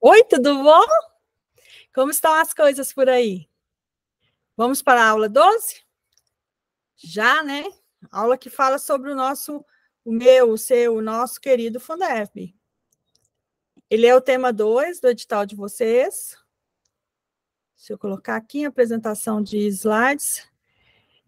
Oi, tudo bom? Como estão as coisas por aí? Vamos para a aula 12? Já, né? Aula que fala sobre o meu, o seu, o nosso querido Fundeb. Ele é o tema 2 do edital de vocês. Deixa eu colocar aqui a apresentação de slides.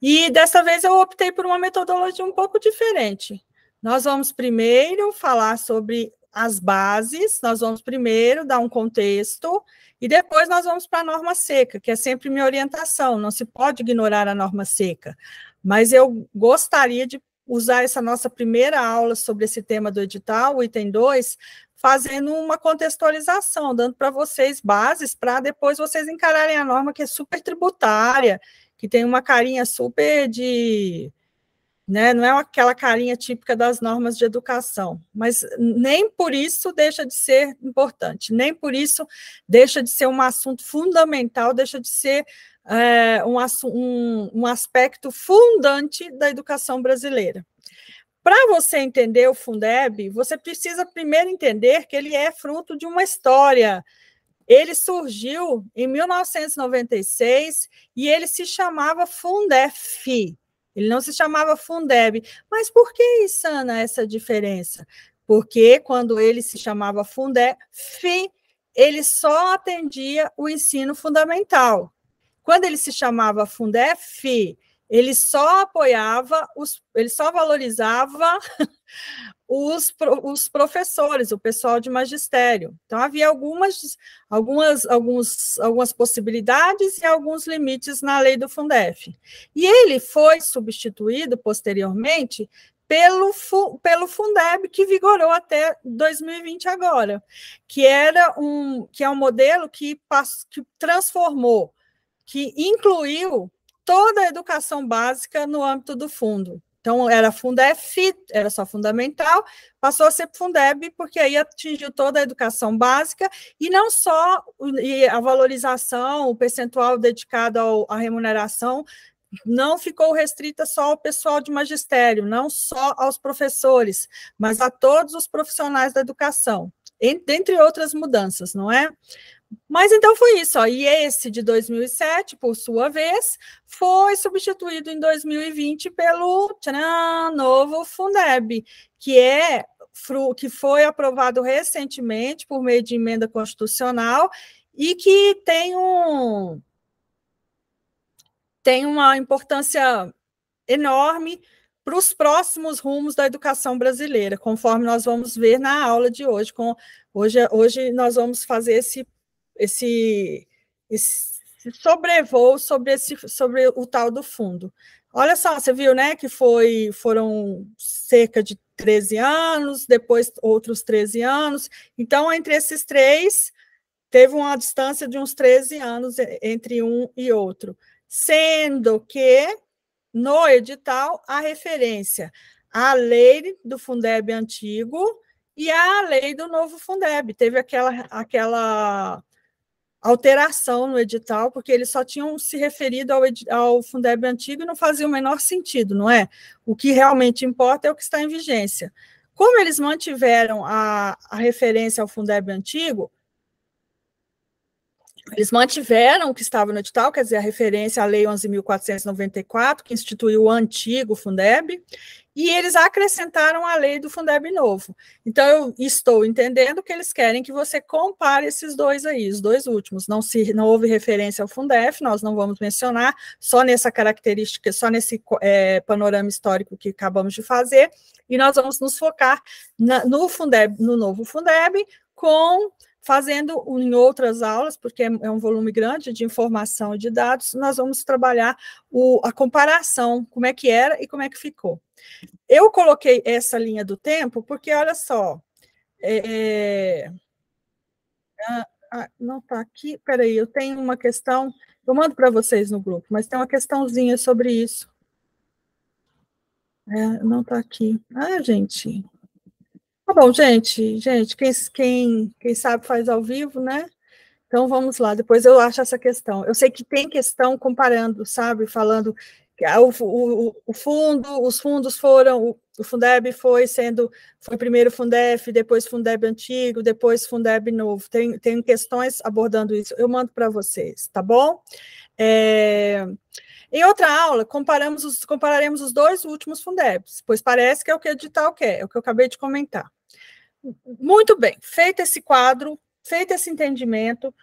E dessa vez eu optei por uma metodologia um pouco diferente. Nós vamos primeiro falar sobre as bases, nós vamos primeiro dar um contexto, e depois nós vamos para a norma seca, que é sempre minha orientação, não se pode ignorar a norma seca. Mas eu gostaria de usar essa nossa primeira aula sobre esse tema do edital, o item 2, fazendo uma contextualização, dando para vocês bases, para depois vocês encararem a norma que é super tributária, que tem uma carinha super de... Né, não é aquela carinha típica das normas de educação, mas nem por isso deixa de ser importante, nem por isso deixa de ser um assunto fundamental, deixa de ser um aspecto fundante da educação brasileira. Para você entender o Fundeb, você precisa primeiro entender que ele é fruto de uma história. Ele surgiu em 1996 e ele se chamava Fundef. Ele não se chamava Fundeb. Mas por que, Isana, essa diferença? Porque quando ele se chamava Fundef, ele só atendia o ensino fundamental. Quando ele se chamava Fundef, ele só apoiava, ele só valorizava os professores, o pessoal de magistério. Então, havia algumas possibilidades e alguns limites na lei do Fundef. E ele foi substituído, posteriormente, pelo Fundeb, que vigorou até 2020 agora, que é um modelo que transformou, que incluiu toda a educação básica no âmbito do fundo. Então, era Fundef, era só fundamental, passou a ser Fundeb, porque aí atingiu toda a educação básica, e não só a valorização, o percentual dedicado à remuneração, não ficou restrita só ao pessoal de magistério, não só aos professores, mas a todos os profissionais da educação, dentre outras mudanças, não é? Mas então foi isso, ó. E esse de 2007, por sua vez, foi substituído em 2020 pelo novo Fundeb, que foi aprovado recentemente por meio de emenda constitucional e que tem uma importância enorme para os próximos rumos da educação brasileira, conforme nós vamos ver na aula de hoje. Hoje nós vamos fazer esse sobrevoo sobre o tal do fundo. Olha só, você viu, né, que foram cerca de 13 anos, depois outros 13 anos, então, entre esses três, teve uma distância de uns 13 anos entre um e outro, sendo que, no edital, a referência à lei do Fundeb antigo e à lei do novo Fundeb. Teve aquela alteração no edital, porque eles só tinham se referido ao Fundeb antigo e não fazia o menor sentido, não é? O que realmente importa é o que está em vigência. Como eles mantiveram a referência ao Fundeb antigo, eles mantiveram o que estava no edital, quer dizer, a referência à Lei 11.494, que instituiu o antigo Fundeb, e eles acrescentaram a lei do Fundeb novo. Então, eu estou entendendo que eles querem que você compare esses dois aí, os dois últimos. Não houve referência ao Fundef, nós não vamos mencionar, só nessa característica, só nesse panorama histórico que acabamos de fazer, e nós vamos nos focar no Fundeb, no novo Fundeb, fazendo em outras aulas, porque é um volume grande de informação e de dados, nós vamos trabalhar a comparação, como é que era e como é que ficou. Eu coloquei essa linha do tempo, porque, olha só, não está aqui, peraí, eu tenho uma questão, eu mando para vocês no grupo, mas tem uma questãozinha sobre isso. Não está aqui. Gente... Tá bom, gente, quem sabe faz ao vivo, né? Então, vamos lá, depois eu acho essa questão. Eu sei que tem questão comparando, sabe, falando Os fundos foram, o Fundeb foi primeiro Fundef, depois Fundeb antigo, depois Fundeb novo. Tem questões abordando isso, eu mando para vocês, tá bom? Em outra aula, compararemos os dois últimos Fundebs, pois parece que é o que o edital quer, é o que eu acabei de comentar. Muito bem, feito esse quadro, feito esse entendimento,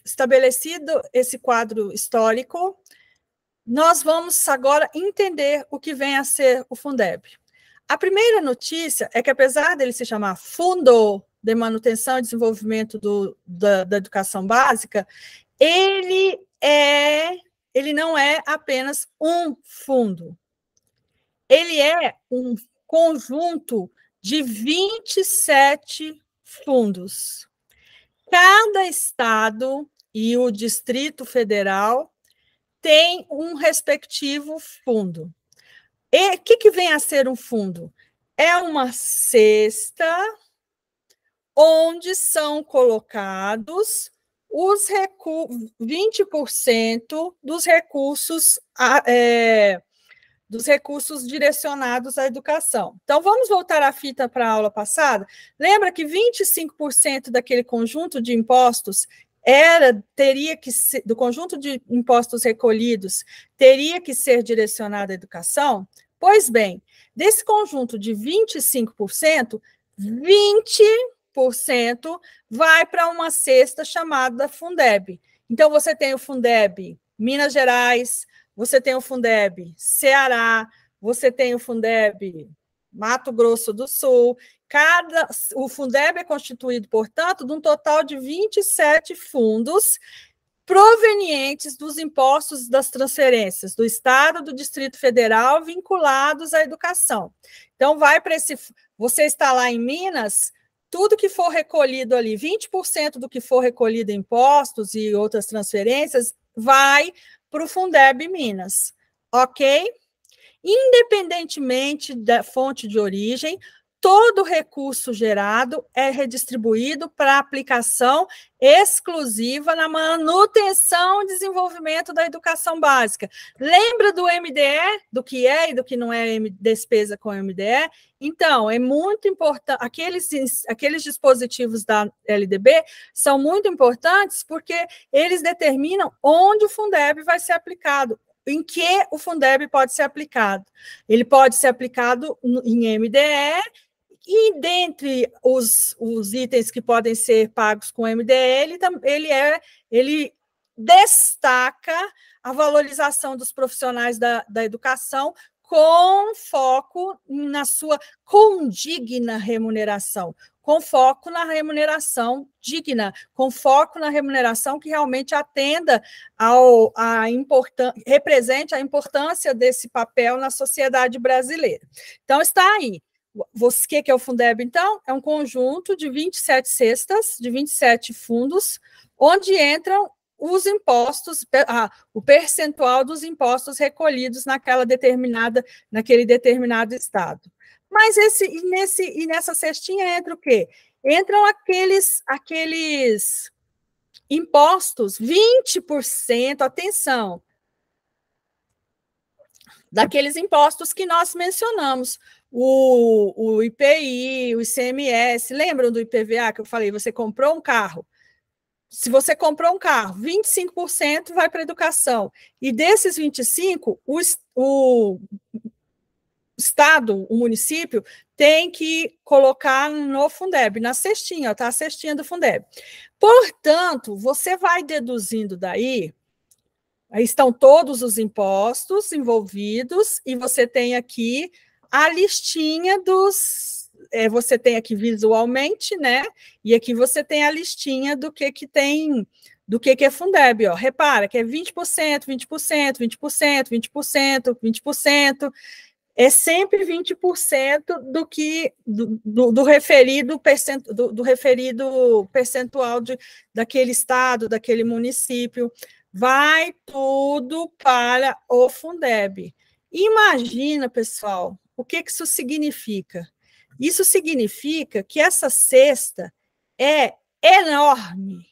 estabelecido esse quadro histórico, nós vamos agora entender o que vem a ser o Fundeb. A primeira notícia é que, apesar dele se chamar Fundo de Manutenção e Desenvolvimento da Educação Básica, ele não é apenas um fundo. Ele é um conjunto de 27 fundos. Cada estado e o Distrito Federal tem um respectivo fundo. E o que vem a ser um fundo? É uma cesta onde são colocados os 20% dos recursos direcionados à educação. Então, vamos voltar a fita para a aula passada? Lembra que 25% daquele conjunto de impostos do conjunto de impostos recolhidos, teria que ser direcionado à educação? Pois bem, desse conjunto de 25%, 20% vai para uma cesta chamada Fundeb. Então, você tem o Fundeb Minas Gerais, você tem o Fundeb Ceará, você tem o Fundeb Mato Grosso do Sul. O Fundeb é constituído, portanto, de um total de 27 fundos provenientes dos impostos das transferências do Estado, do Distrito Federal, vinculados à educação. Então, vai para esse... Você está lá em Minas, tudo que for recolhido ali, 20% do que for recolhido em impostos e outras transferências, vai para o Fundeb Minas, ok? Independentemente da fonte de origem, todo recurso gerado é redistribuído para aplicação exclusiva na manutenção e desenvolvimento da educação básica. Lembra do MDE, do que é e do que não é despesa com MDE? Então, é muito importante, aqueles dispositivos da LDB são muito importantes porque eles determinam onde o Fundeb vai ser aplicado, em que o Fundeb pode ser aplicado. Ele pode ser aplicado em MDE, e dentre os itens que podem ser pagos com MDE, ele destaca a valorização dos profissionais da educação com foco na sua condigna remuneração, com foco na remuneração digna, com foco na remuneração que realmente atenda represente a importância desse papel na sociedade brasileira. Então, está aí. O que é o Fundeb, então? É um conjunto de 27 cestas, de 27 fundos, onde entram os impostos, o percentual dos impostos recolhidos naquele determinado estado. Mas nessa cestinha entra o quê? Entram aqueles impostos, 20%, atenção, daqueles impostos que nós mencionamos, o IPI, o ICMS, lembram do IPVA que eu falei? Você comprou um carro. Se você comprou um carro, 25% vai para a educação. E desses 25%, o Estado, o município, tem que colocar no Fundeb, na cestinha, tá? A cestinha do Fundeb. Portanto, você vai deduzindo daí, aí estão todos os impostos envolvidos, e você tem aqui a listinha você tem aqui visualmente, né? E aqui você tem a listinha do que tem, do que é Fundeb, ó. Repara que é 20%, 20%, 20%, 20%, 20%. É sempre 20% do referido percentual daquele estado, daquele município. Vai tudo para o Fundeb. Imagina, pessoal, o que isso significa? Isso significa que essa cesta é enorme,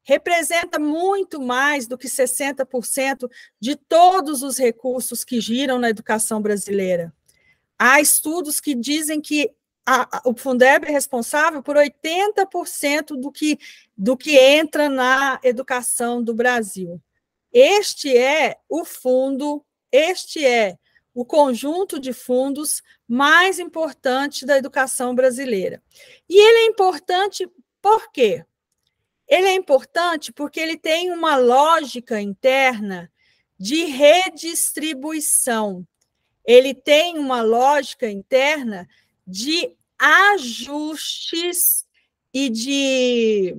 representa muito mais do que 60% de todos os recursos que giram na educação brasileira. Há estudos que dizem que o Fundeb é responsável por 80% do que entra na educação do Brasil. Este é o fundo, este é o conjunto de fundos mais importante da educação brasileira. E ele é importante por quê? Ele é importante porque ele tem uma lógica interna de redistribuição. Ele tem uma lógica interna de ajustes e de,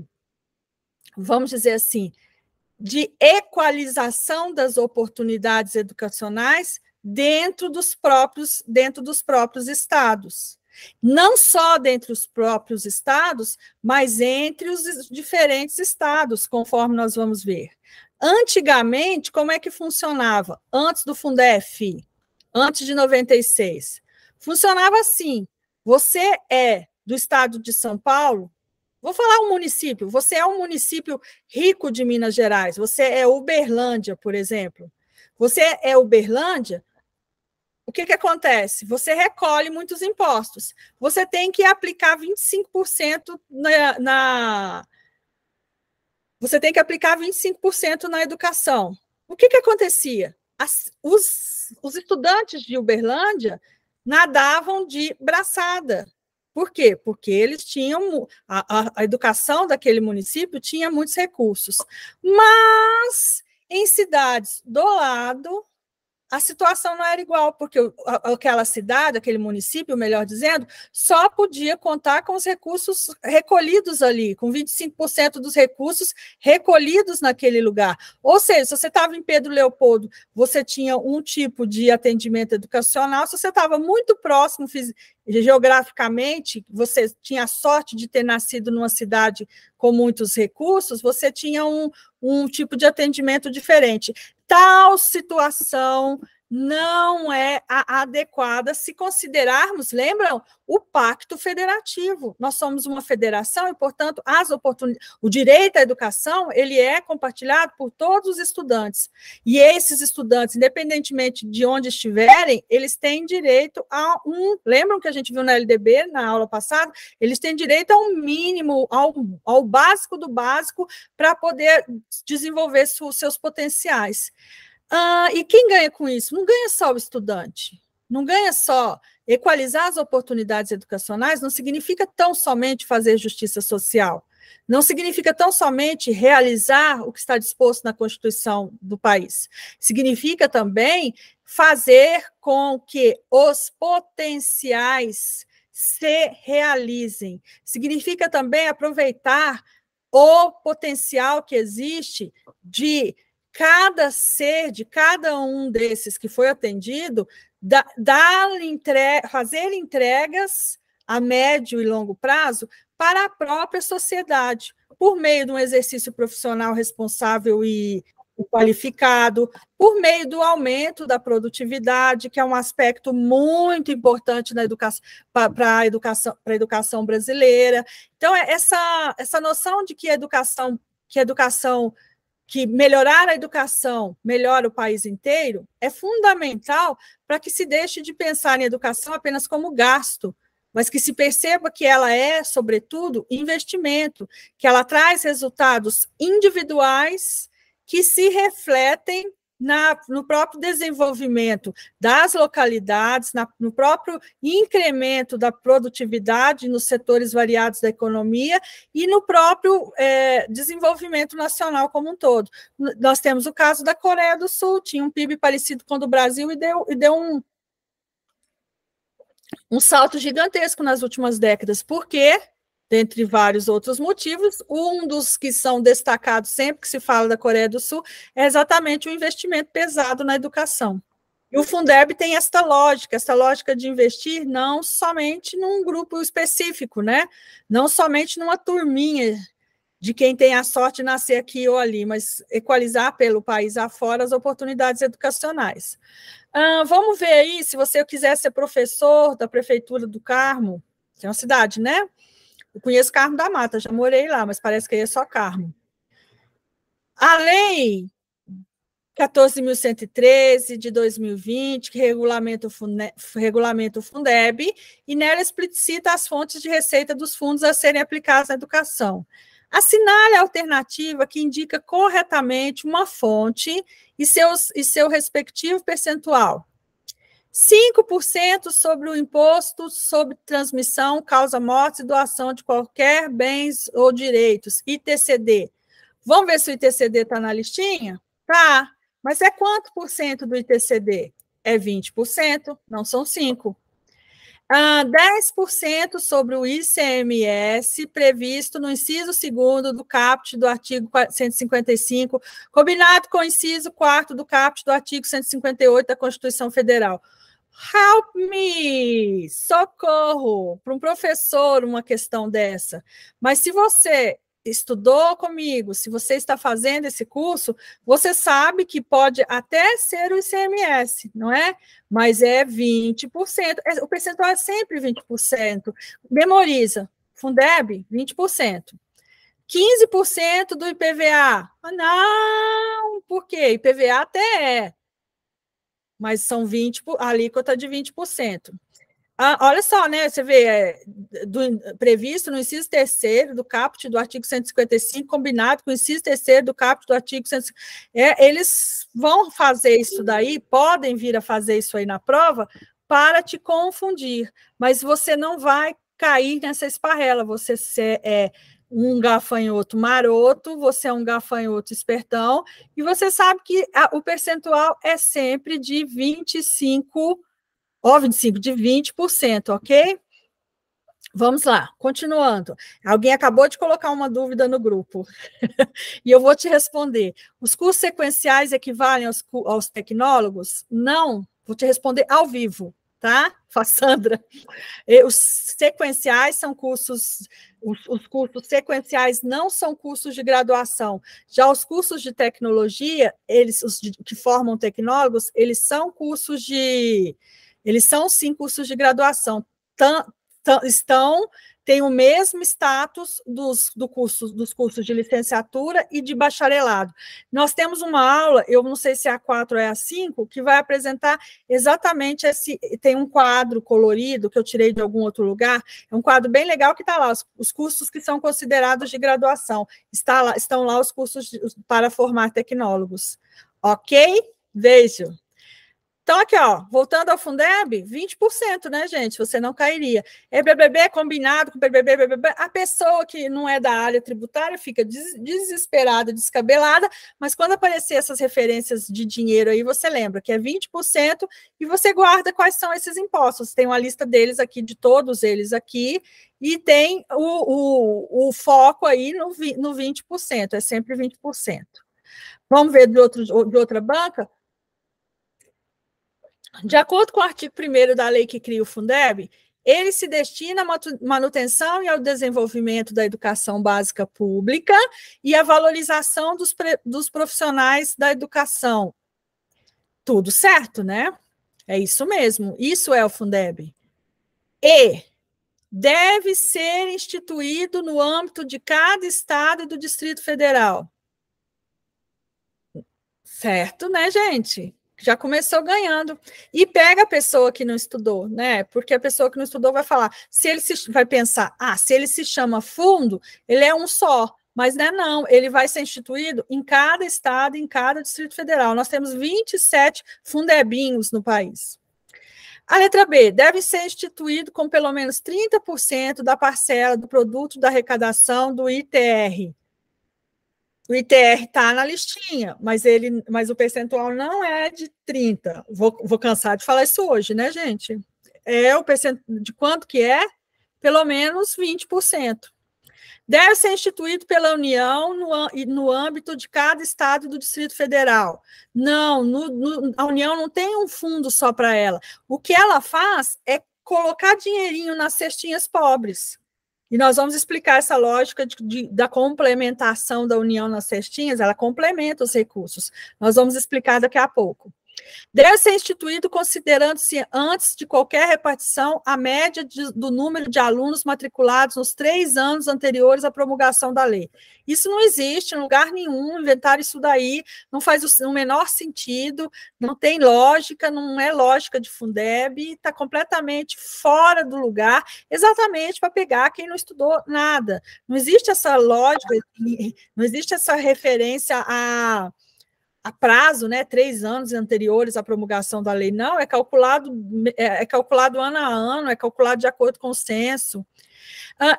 vamos dizer assim, de equalização das oportunidades educacionais dentro dos próprios estados. Não só dentro dos próprios estados, mas entre os diferentes estados, conforme nós vamos ver. Antigamente, como é que funcionava? Antes do Fundef, antes de 96, funcionava assim: você é do estado de São Paulo, vou falar um município, você é um município rico de Minas Gerais, você é Uberlândia, por exemplo. Você é Uberlândia, o que acontece? Você recolhe muitos impostos. Você tem que aplicar 25% Você tem que aplicar 25% na educação. O que acontecia? Os estudantes de Uberlândia nadavam de braçada. Por quê? Porque eles tinham a educação daquele município tinha muitos recursos. Mas em cidades do lado, a situação não era igual, porque aquela cidade, aquele município, melhor dizendo, só podia contar com os recursos recolhidos ali, com 25% dos recursos recolhidos naquele lugar. Ou seja, se você estava em Pedro Leopoldo, você tinha um tipo de atendimento educacional, se você estava muito próximo geograficamente, você tinha a sorte de ter nascido numa cidade com muitos recursos, você tinha um tipo de atendimento diferente. Tal situação não é adequada se considerarmos, lembram, o pacto federativo. Nós somos uma federação e, portanto, o direito à educação ele é compartilhado por todos os estudantes. E esses estudantes, independentemente de onde estiverem, eles têm direito a lembram que a gente viu na LDB, na aula passada? Eles têm direito a um mínimo, ao básico do básico, para poder desenvolver seus potenciais. E quem ganha com isso? Não ganha só o estudante, não ganha só. Equalizar as oportunidades educacionais não significa tão somente fazer justiça social, não significa tão somente realizar o que está disposto na Constituição do país, significa também fazer com que os potenciais se realizem, significa também aproveitar o potencial que existe de cada ser, de cada um desses que foi atendido, fazer entregas a médio e longo prazo para a própria sociedade, por meio de um exercício profissional responsável e qualificado, por meio do aumento da produtividade, que é um aspecto muito importante na educação, para a educação brasileira. Então, essa noção de que que melhorar a educação melhora o país inteiro, é fundamental para que se deixe de pensar em educação apenas como gasto, mas que se perceba que ela é, sobretudo, investimento, que ela traz resultados individuais que se refletem no próprio desenvolvimento das localidades, no próprio incremento da produtividade nos setores variados da economia e no próprio desenvolvimento nacional como um todo. Nós temos o caso da Coreia do Sul, tinha um PIB parecido com o do Brasil e deu um salto gigantesco nas últimas décadas. Por quê? Dentre vários outros motivos, um dos que são destacados sempre que se fala da Coreia do Sul é exatamente o investimento pesado na educação. E o Fundeb tem esta lógica de investir não somente num grupo específico, né? Não somente numa turminha de quem tem a sorte de nascer aqui ou ali, mas equalizar pelo país afora as oportunidades educacionais. Vamos ver aí, se você quiser ser professor da Prefeitura do Carmo, que é uma cidade, né? Eu conheço Carmo da Mata, já morei lá, mas parece que aí é só Carmo. A lei 14.113 de 2020, que regulamenta o Fundeb, e nela explicita as fontes de receita dos fundos a serem aplicados na educação. Assinale a alternativa que indica corretamente uma fonte e seu respectivo percentual. 5% sobre o imposto sobre transmissão, causa morte e doação de qualquer bens ou direitos, ITCD. Vamos ver se o ITCD está na listinha? Tá. Mas é quanto por cento do ITCD? É 20%, não são 5%. 10% sobre o ICMS previsto no inciso 2º do caput do artigo 155, combinado com o inciso 4º do caput do artigo 158 da Constituição Federal. Help me! Socorro! Para um professor, uma questão dessa. Mas se você estudou comigo, se você está fazendo esse curso, você sabe que pode até ser o ICMS, não é? Mas é 20%. O percentual é sempre 20%. Memoriza. Fundeb, 20%. 15% do IPVA. Ah, não! Por quê? IPVA até é. Mas são 20%, a alíquota de 20%. Olha só, né? Você vê, previsto no inciso 3º do caput do artigo 155, combinado com o inciso 3º do caput do artigo 155. Eles vão fazer isso daí, podem vir a fazer isso aí na prova, para te confundir, mas você não vai cair nessa esparrela, você é um gafanhoto maroto, você é um gafanhoto espertão, e você sabe que o percentual é sempre de 25%, de 20%, ok? Vamos lá, continuando. Alguém acabou de colocar uma dúvida no grupo, e eu vou te responder. Os cursos sequenciais equivalem aos tecnólogos? Não, vou te responder ao vivo, tá, Fassandra? Os sequenciais são cursos, os cursos sequenciais não são cursos de graduação. Já os cursos de tecnologia, os que formam tecnólogos, eles são sim cursos de graduação. Têm o mesmo status dos cursos de licenciatura e de bacharelado. Nós temos uma aula, eu não sei se é a 4 ou é a 5, que vai apresentar exatamente tem um quadro colorido que eu tirei de algum outro lugar, é um quadro bem legal que está lá, os cursos que são considerados de graduação. Estão lá os cursos para formar tecnólogos. Ok? Beijo. Então, aqui, ó, voltando ao Fundeb, 20%, né, gente? Você não cairia. BBB combinado com BBB, a pessoa que não é da área tributária fica desesperada, descabelada, mas quando aparecer essas referências de dinheiro aí, você lembra que é 20% e você guarda quais são esses impostos. Tem uma lista deles aqui, de todos eles aqui, e tem o foco aí no 20%, é sempre 20%. Vamos ver de outra banca? De acordo com o artigo 1º da lei que cria o Fundeb, ele se destina à manutenção e ao desenvolvimento da educação básica pública e à valorização dos profissionais da educação. Tudo certo, né? É isso mesmo, isso é o Fundeb. E deve ser instituído no âmbito de cada estado e do Distrito Federal. Certo, né, gente? Já começou ganhando. E pega a pessoa que não estudou, né? Porque a pessoa que não estudou vai falar, vai pensar, se ele se chama fundo, ele é um só. Mas não, ele vai ser instituído em cada estado, em cada Distrito Federal. Nós temos 27 fundebinhos no país. A letra B, deve ser instituído com pelo menos 30% da parcela do produto da arrecadação do ITR. O ITR está na listinha, mas o percentual não é de 30%. Vou cansar de falar isso hoje, né, gente? O percentual de quanto que é? Pelo menos 20%. Deve ser instituído pela União no âmbito de cada estado e do Distrito Federal. Não, a União não tem um fundo só para ela. O que ela faz é colocar dinheirinho nas cestinhas pobres. E nós vamos explicar essa lógica da complementação da União nas cestinhas, ela complementa os recursos. Nós vamos explicar daqui a pouco. Deve ser instituído considerando-se, antes de qualquer repartição, a média do número de alunos matriculados nos 3 anos anteriores à promulgação da lei. Isso não existe em lugar nenhum, inventaram isso daí, não faz o menor sentido, não tem lógica, não é lógica de Fundeb, está completamente fora do lugar, exatamente para pegar quem não estudou nada. Não existe essa lógica, não existe essa referência a prazo, né, 3 anos anteriores à promulgação da lei, não, é calculado ano a ano, é calculado de acordo com o censo.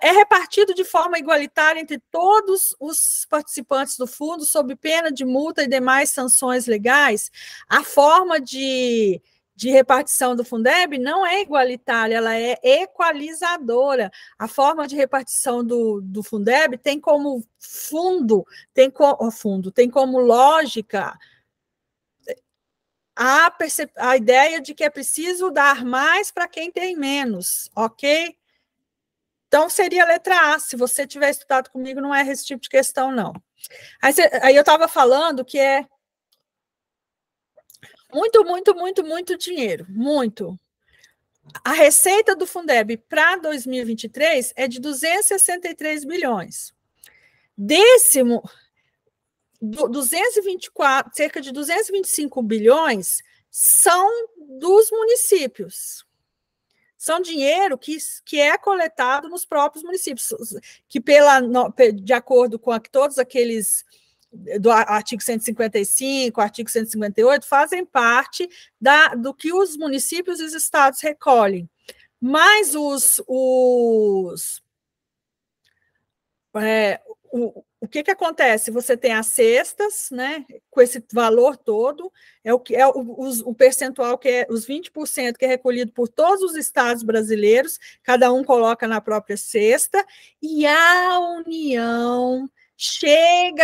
É repartido de forma igualitária entre todos os participantes do fundo, sob pena de multa e demais sanções legais. A forma de repartição do Fundeb não é igualitária, ela é equalizadora. A forma de repartição do Fundeb tem como tem como lógica a ideia de que é preciso dar mais para quem tem menos, ok? Então, seria a letra A. Se você tiver estudado comigo, não é esse tipo de questão, não. Aí eu estava falando que é muito dinheiro, muito. A receita do Fundeb para 2023 é de 263 bilhões. Desse, 224, cerca de 225 bilhões são dos municípios. São dinheiro que é coletado nos próprios municípios, que de acordo com todos aqueles do artigo 155, artigo 158, fazem parte do que os municípios e os estados recolhem. Mas o que acontece? Você tem as cestas, né, com esse valor todo, o percentual que é os 20% que é recolhido por todos os estados brasileiros, cada um coloca na própria cesta, e a União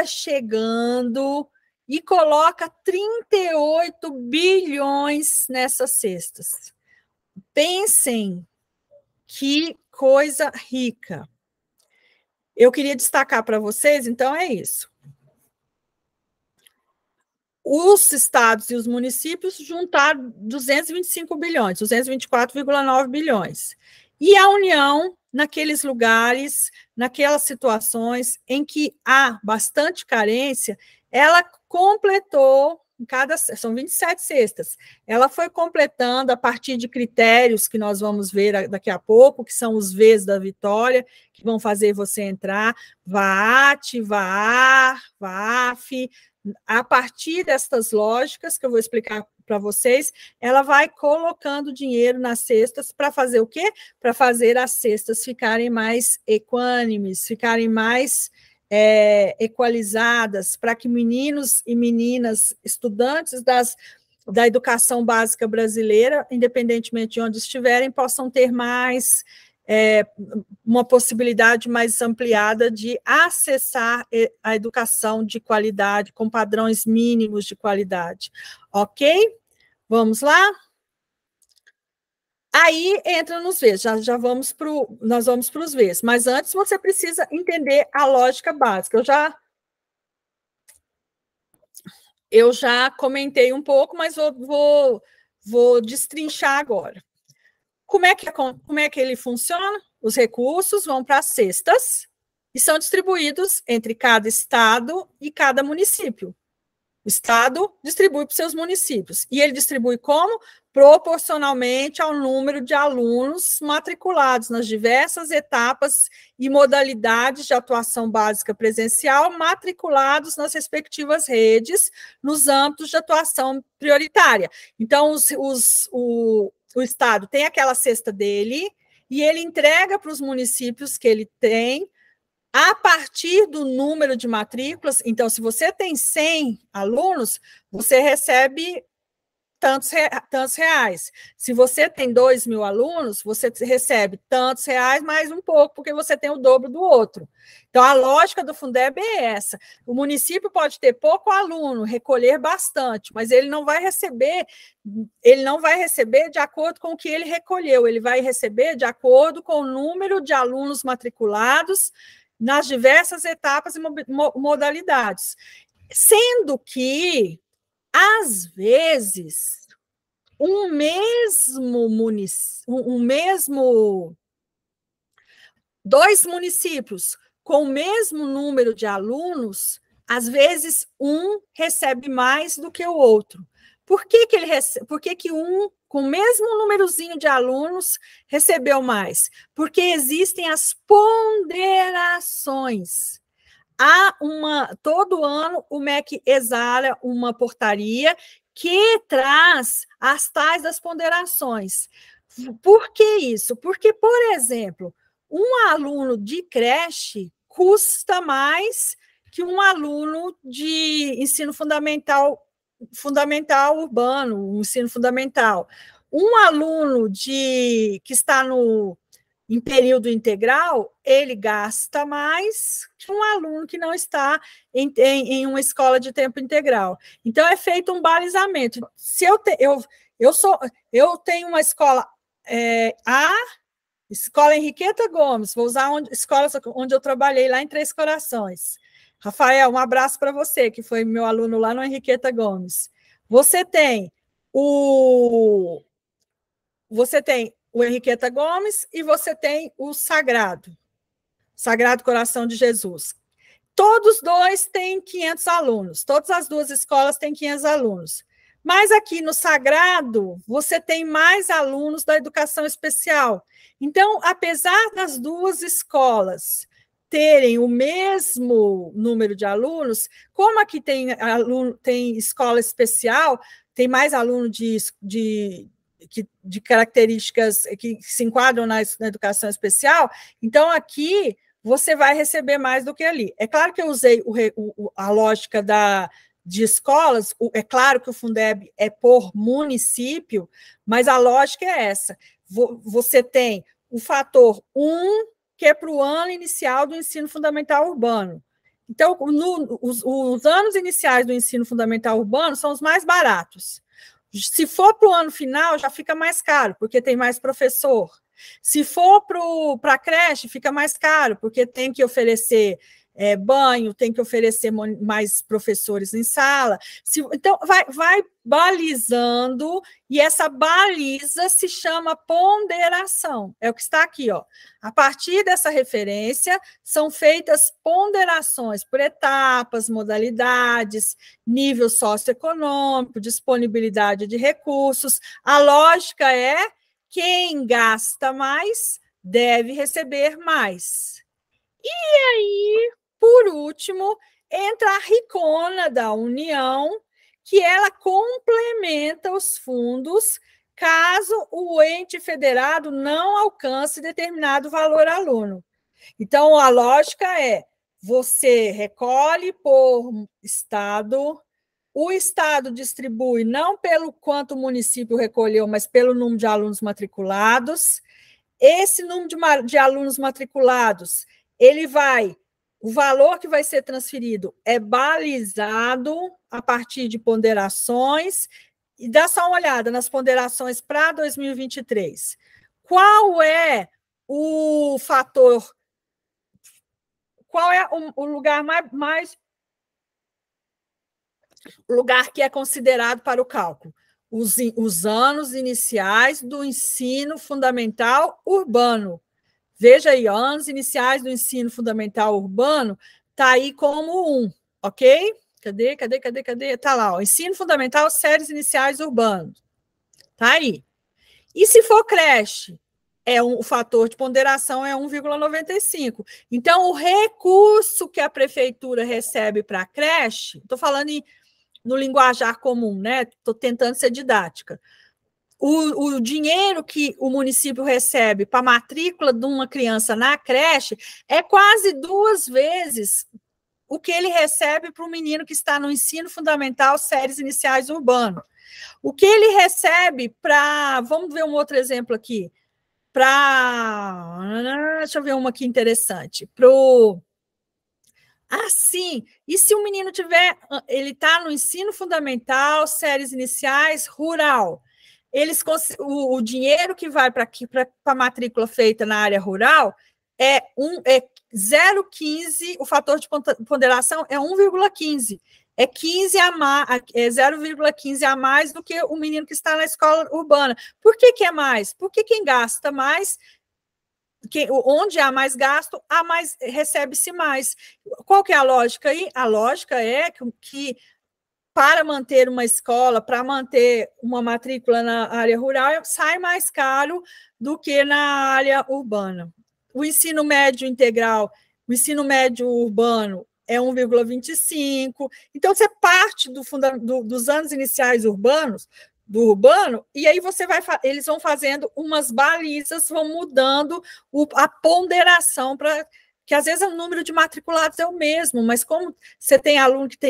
chegando e coloca 38 bilhões nessas cestas. Pensem que coisa rica. Eu queria destacar para vocês, então, é isso. Os estados e os municípios juntaram 225 bilhões, 224,9 bilhões. E a União, naqueles lugares, naquelas situações em que há bastante carência, ela completou, são 27 cestas, ela foi completando a partir de critérios que nós vamos ver daqui a pouco, que são os Vs da vitória, que vão fazer você entrar, VAAT, VAAR, VAF. A partir destas lógicas que eu vou explicar para vocês, ela vai colocando dinheiro nas cestas para fazer o quê? Para fazer as cestas ficarem mais equânimes, ficarem mais equalizadas, para que meninos e meninas, estudantes da educação básica brasileira, independentemente de onde estiverem, possam ter mais uma possibilidade mais ampliada de acessar a educação de qualidade, com padrões mínimos de qualidade. Ok? Vamos lá? Aí entra nos Vs, nós vamos para os Vs, mas antes você precisa entender a lógica básica. Eu já comentei um pouco, mas vou destrinchar agora. Como é que ele funciona? Os recursos vão para as cestas e são distribuídos entre cada estado e cada município. O estado distribui para os seus municípios. E ele distribui como? Proporcionalmente ao número de alunos matriculados nas diversas etapas e modalidades de atuação básica presencial, matriculados nas respectivas redes, nos âmbitos de atuação prioritária. Então, o estado tem aquela cesta dele e ele entrega para os municípios que ele tem a partir do número de matrículas. Então, se você tem 100 alunos, você recebe tantos reais. Se você tem 2.000 alunos, você recebe tantos reais mais um pouco, porque você tem o dobro do outro. Então, a lógica do Fundeb é essa. O município pode ter pouco aluno, recolher bastante, mas ele não vai receber de acordo com o que ele recolheu, ele vai receber de acordo com o número de alunos matriculados nas diversas etapas e modalidades. Sendo que Às vezes, dois municípios com o mesmo número de alunos, às vezes um recebe mais do que o outro. Por que que um com o mesmo númerozinho de alunos recebeu mais? Porque existem as ponderações. Todo ano o MEC exala uma portaria que traz as tais das ponderações. Por que isso? Porque, por exemplo, um aluno de creche custa mais que um aluno de ensino fundamental urbano, ensino fundamental. Um aluno que está em período integral, ele gasta mais que um aluno que não está em uma escola de tempo integral. Então, é feito um balizamento. Se eu tenho uma escola Escola Henriqueta Gomes, vou usar escolas onde eu trabalhei lá em Três Corações. Rafael, um abraço para você, que foi meu aluno lá no Henriqueta Gomes. Você tem o Henriqueta Gomes e você tem o Sagrado Coração de Jesus. Todos dois têm 500 alunos, todas as duas escolas têm 500 alunos. Mas aqui no Sagrado, você tem mais alunos da educação especial. Então, apesar das duas escolas terem o mesmo número de alunos, como aqui tem escola especial, tem mais aluno de características que se enquadram na educação especial, então aqui você vai receber mais do que ali. É claro que eu usei a lógica de escolas, é claro que o Fundeb é por município, mas a lógica é essa. Você tem o fator 1, que é para o ano inicial do ensino fundamental urbano. Então, os anos iniciais do ensino fundamental urbano são os mais baratos. Se for para o ano final, já fica mais caro, porque tem mais professor. Se for para a creche, fica mais caro, porque tem que oferecer banho, tem que oferecer mais professores em sala. Então, vai balizando, e essa baliza se chama ponderação. É o que está aqui, ó. A partir dessa referência, são feitas ponderações por etapas, modalidades, nível socioeconômico, disponibilidade de recursos. A lógica é: quem gasta mais deve receber mais. E aí, por último, entra a Ricona da União, que ela complementa os fundos caso o ente federado não alcance determinado valor aluno. Então, a lógica é: você recolhe por estado, o estado distribui não pelo quanto o município recolheu, mas pelo número de alunos matriculados. Esse número de alunos matriculados, o valor que vai ser transferido é balizado a partir de ponderações, e dá só uma olhada nas ponderações para 2023. Qual é o fator, qual é o lugar o lugar que é considerado para o cálculo? Os anos iniciais do ensino fundamental urbano. Veja aí, anos iniciais do ensino fundamental urbano, está aí como 1, ok? Cadê? Está lá, ó, ensino fundamental, séries iniciais urbanos. Está aí. E se for creche, o fator de ponderação é 1,95. Então, o recurso que a prefeitura recebe para a creche, estou falando no linguajar comum, né? Estou tentando ser didática. O dinheiro que o município recebe para a matrícula de uma criança na creche é quase 2 vezes o que ele recebe para o menino que está no ensino fundamental, séries iniciais urbano. O que ele recebe para... Vamos ver um outro exemplo aqui. Deixa eu ver uma aqui interessante. Sim. E se o menino ele está no ensino fundamental, séries iniciais, rural? O dinheiro que vai para a matrícula feita na área rural é 0,15, o fator de ponderação é 1,15. é 0,15 a mais do que o menino que está na escola urbana. Por que é mais? Porque quem gasta mais, onde há mais gasto, recebe-se mais. Qual que é a lógica aí? A lógica é que para manter uma escola, para manter uma matrícula na área rural, sai mais caro do que na área urbana. O ensino médio integral, o ensino médio urbano é 1,25. Então, você parte dos anos iniciais do urbano, e aí eles vão fazendo umas balizas, vão mudando a ponderação para que às vezes o número de matriculados é o mesmo, mas como você tem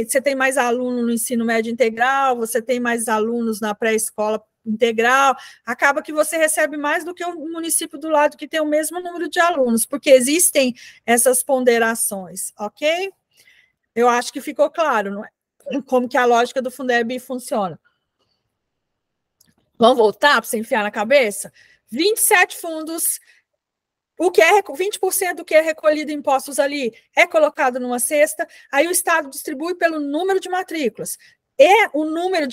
você tem mais aluno no ensino médio integral, você tem mais alunos na pré-escola integral, acaba que você recebe mais do que o município do lado que tem o mesmo número de alunos, porque existem essas ponderações, ok? Eu acho que ficou claro, não é? Como que a lógica do Fundeb funciona. Vamos voltar para você enfiar na cabeça? 27 fundos. O que é 20% do que é recolhido em impostos ali é colocado numa cesta, aí o Estado distribui pelo número de matrículas. E o número de